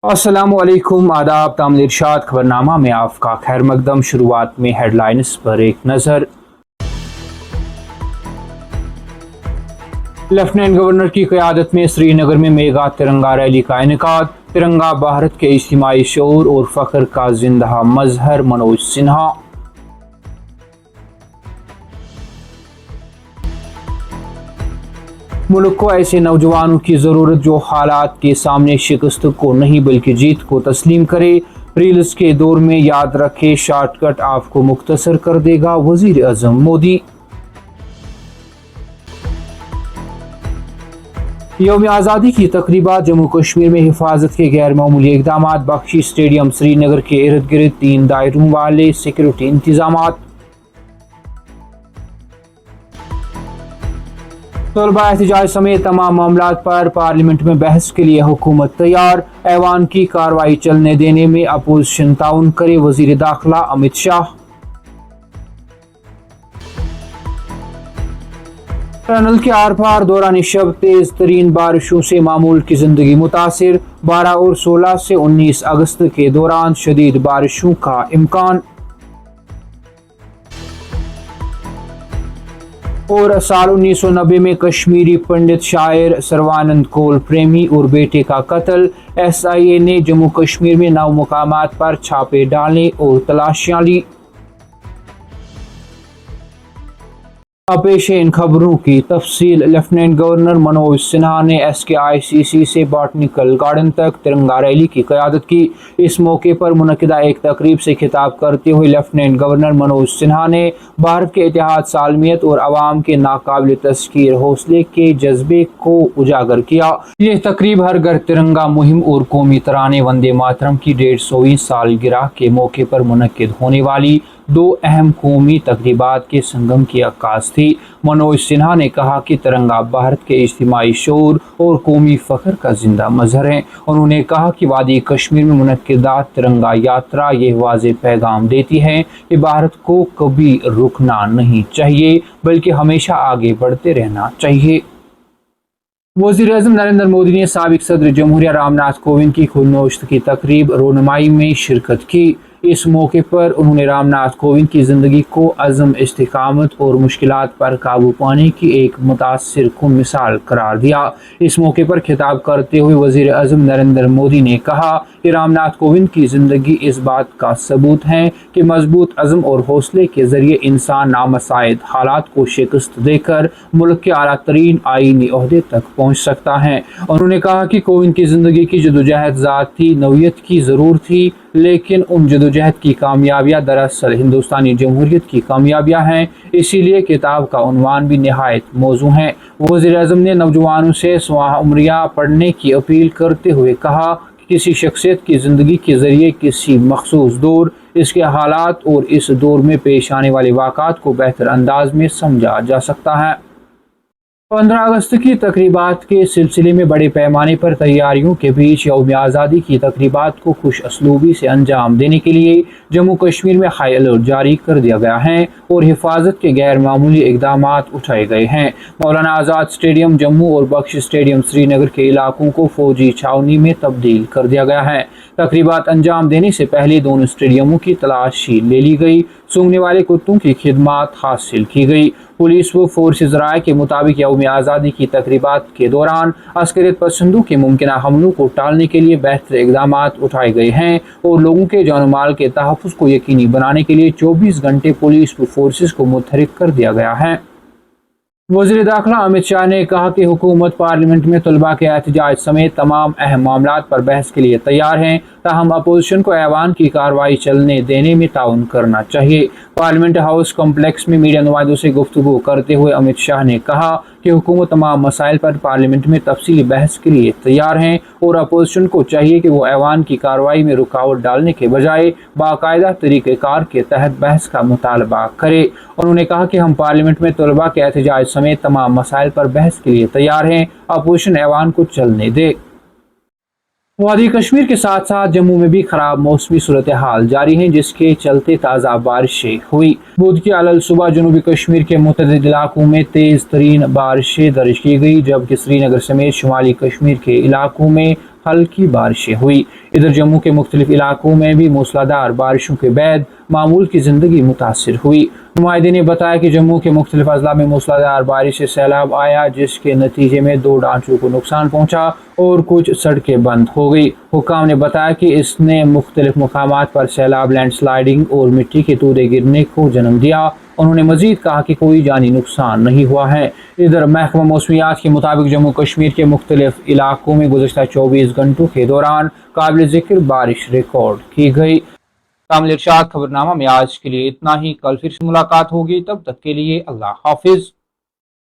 अस्सलाम वालेकुम, आदाब, तामील इरशाद खबरनामा में आपका खैर मकदम। शुरुआत में हेडलाइंस पर एक नज़र। लेफ्टिनेंट गवर्नर की क़यादत में श्रीनगर में मेगा तिरंगा रैली का इनेकाद। तिरंगा भारत के इज्तिमाई शऊर और फ़ख्र का जिंदा मजहर, मनोज सिन्हा। मुल्क को ऐसे नौजवानों की ज़रूरत जो हालात के सामने शिकस्त को नहीं बल्कि जीत को तस्लीम करे। रील्स के दौर में याद रखे, शॉर्टकट आपको मुख्तसर कर देगा, वज़ीर आज़म मोदी। यौम आज़ादी की तकरीबात। जम्मू कश्मीर में हिफाजत के गैर मामूली इक़दाम। बख्शी स्टेडियम श्रीनगर के इर्द गिर्द 3 दायरों वाले सिक्योरिटी इंतजामात। तलबा एहतजाज समेत तमाम मामलात पर पार्लियामेंट में बहस के लिए हुकूमत तैयार। ऐवान की कार्रवाई चलने देने में अपोजिशन ताउन करे, वजीर दाखिला अमित शाह। टनल के आर पार दौरान शब तेज तरीन बारिशों से मामूल की जिंदगी मुतासिर। 12 और 16 से 19 अगस्त के दौरान शदीद बारिशों का इम्कान। और साल 1990 में कश्मीरी पंडित शायर सर्वानंद कौल प्रेमी और बेटे का कत्ल। SIA ने जम्मू कश्मीर में 9 मुकामात पर छापे डालने और तलाशियां ली। अब पेश है इन खबरों की तफसील। लेफ्टिनेंट गवर्नर मनोज सिन्हा ने SKICC से बॉटनिकल गार्डन तक तिरंगा रैली की क़यादत की। इस मौके पर मुनक़िदा एक तकरीब से खिताब करते हुए लेफ्टिनेंट गवर्नर मनोज सिन्हा ने भारत के इतिहाद, सालमियत और आवाम के नाकाबिल तस्खीर हौसले के जज्बे को उजागर किया। यह तकरीब हर घर तिरंगा मुहिम और कौमी तराने वंदे मातरम की 150वीं सालगिरह के मौके पर मुनक़िद होने वाली 2 अहम कौमी तकरीबात के संगम की अक्कास थी। मनोज सिन्हा ने कहा कि तिरंगा भारत के इज्तिमाई शऊर और कौमी फ़ख्र का जिंदा मजहर है। उन्होंने कहा कि वादी कश्मीर में मुनक़िदा तिरंगा यात्रा ये वाज़ेह पैगाम देती है कि भारत को कभी रुकना नहीं चाहिए बल्कि हमेशा आगे बढ़ते रहना चाहिए। वज़ीर आज़म नरेंद्र मोदी ने साबिक़ सदर जमहूरिया रामनाथ कोविंद की खुलनोश्त की तकरीब रोनुमाई में शिरकत की। इस मौके पर उन्होंने रामनाथ कोविंद की ज़िंदगी को अज़म, इस्तिकामत और मुश्किलात पर काबू पाने की एक मुतासिर कुन मिसाल करार दिया। इस मौके पर खिताब करते हुए वज़ीर आज़म नरेंद्र मोदी ने कहा कि रामनाथ कोविंद की ज़िंदगी इस बात का सबूत है कि मजबूत अज़म और हौसले के ज़रिए इंसान नामसाइद हालात को शिकस्त देकर मुल्क के आला तरीन आईनी ओहदे तक पहुँच सकता है। उन्होंने कहा कि कोविंद की ज़िंदगी की जदोजहद ज़ाती नौयत की ज़रूर थी, लेकिन उन जदोजहद की कामयाबियाँ दरअसल हिंदुस्तानी जमहूरियत की कामयाबियाँ हैं। इसीलिए किताब का उन्वान भी निहायत मौजू है। वज़ीर आज़म ने नौजवानों से स्वाह उम्रिया पढ़ने की अपील करते हुए कहा कि किसी शख्सियत की ज़िंदगी के ज़रिए किसी मखसूस दौर, इसके हालात और इस दौर में पेश आने वाले वाक़ात को बेहतर अंदाज में समझा जा सकता है। 15 अगस्त की तकरीबात के सिलसिले में बड़े पैमाने पर तैयारियों के बीच यौम आज़ादी की तकरीबात को खुश असलूबी से अंजाम देने के लिए जम्मू कश्मीर में हाई अलर्ट जारी कर दिया गया है और हिफाजत के गैर मामूली इक़दाम उठाए गए हैं। मौलाना आज़ाद स्टेडियम जम्मू और बख्शी स्टेडियम श्रीनगर के इलाकों को फौजी छावनी में तब्दील कर दिया गया है। तकरीबात अंजाम देने से पहले दोनों स्टेडियमों की तलाशी ले ली गई। सूंघने वाले कुत्तों की खिदमत हासिल की गई। पुलिस व फोर्सेज राय के मुताबिक यौम आज़ादी की तकरीबात के दौरान अस्करियत पसंदों के मुमकिन हमलों को टालने के लिए बेहतर इक़दाम उठाए गए हैं और लोगों के जान माल के तहफ़्फ़ुज़ को यकीनी बनाने के लिए 24 घंटे पुलिस व फोर्सेज को मुतहरिक कर दिया गया है। वज़ीर दाखिला अमित शाह ने कहा कि हुकूमत पार्लियामेंट में तलबा के एहतजाज समेत तमाम अहम मामलात पर बहस के लिए तैयार हैं, ताहम अपोजिशन को ऐवान की कार्रवाई चलने देने में ताउन करना चाहिए। पार्लियामेंट हाउस कम्प्लेक्स में मीडिया नुमाइंदों से गुफ्तगू करते हुए अमित शाह ने कहा कि हुकूमत तमाम मसाइल पर पार्लियामेंट में तफसीली बहस के लिए तैयार हैं और अपोजिशन को चाहिए कि वो ऐवान की कार्रवाई में रुकावट डालने के बजाय बाकायदा तरीक़ेकार के तहत बहस का मुतालबा करे। उन्होंने कहा कि हम पार्लियामेंट में तलबा के एहतजाज समेत तमाम मसाइल पर बहस के लिए तैयार हैं, अपोजिशन ऐवान को चलने दे। वादी कश्मीर के साथ साथ जम्मू में भी खराब मौसमी सूरत हाल जारी है, जिसके चलते ताज़ा बारिशें हुई। बुध की अलल सुबह जनूबी कश्मीर के मुतअद्दिद इलाकों में तेज़ तरीन बारिशें दर्ज की गई, जबकि श्रीनगर समेत शुमाली कश्मीर के इलाकों में हल्की बारिशें हुई। इधर जम्मू के मुख्तलिफ इलाकों में भी मूसलाधार बारिशों के बाद मामूल की जिंदगी मुतासिर हुई। नुमाइंदे ने बताया कि जम्मू के मुख्तलिफ अजला में मूसलाधार बारिश से सैलाब आया, जिसके नतीजे में 2 ढांचों को नुकसान पहुंचा और कुछ सड़कें बंद हो गई। हुक्काम ने बताया कि इसने मुख्तलिफ मकामात पर सैलाब, लैंडस्लाइडिंग और मिट्टी के तूदे गिरने को जन्म दिया। उन्होंने मजीद कहा कि कोई जानी नुकसान नहीं हुआ है। इधर महकमा मौसमियात के मुताबिक जम्मू कश्मीर के मुख्तलिफ इलाकों में गुज़श्ता 24 घंटों के दौरान काबिल ज़िक्र बारिश रिकॉर्ड की गई। कामिल इरशाद, खबरनामा में आज के लिए इतना ही। कल फिर से मुलाकात होगी, तब तक के लिए अल्लाह हाफिज।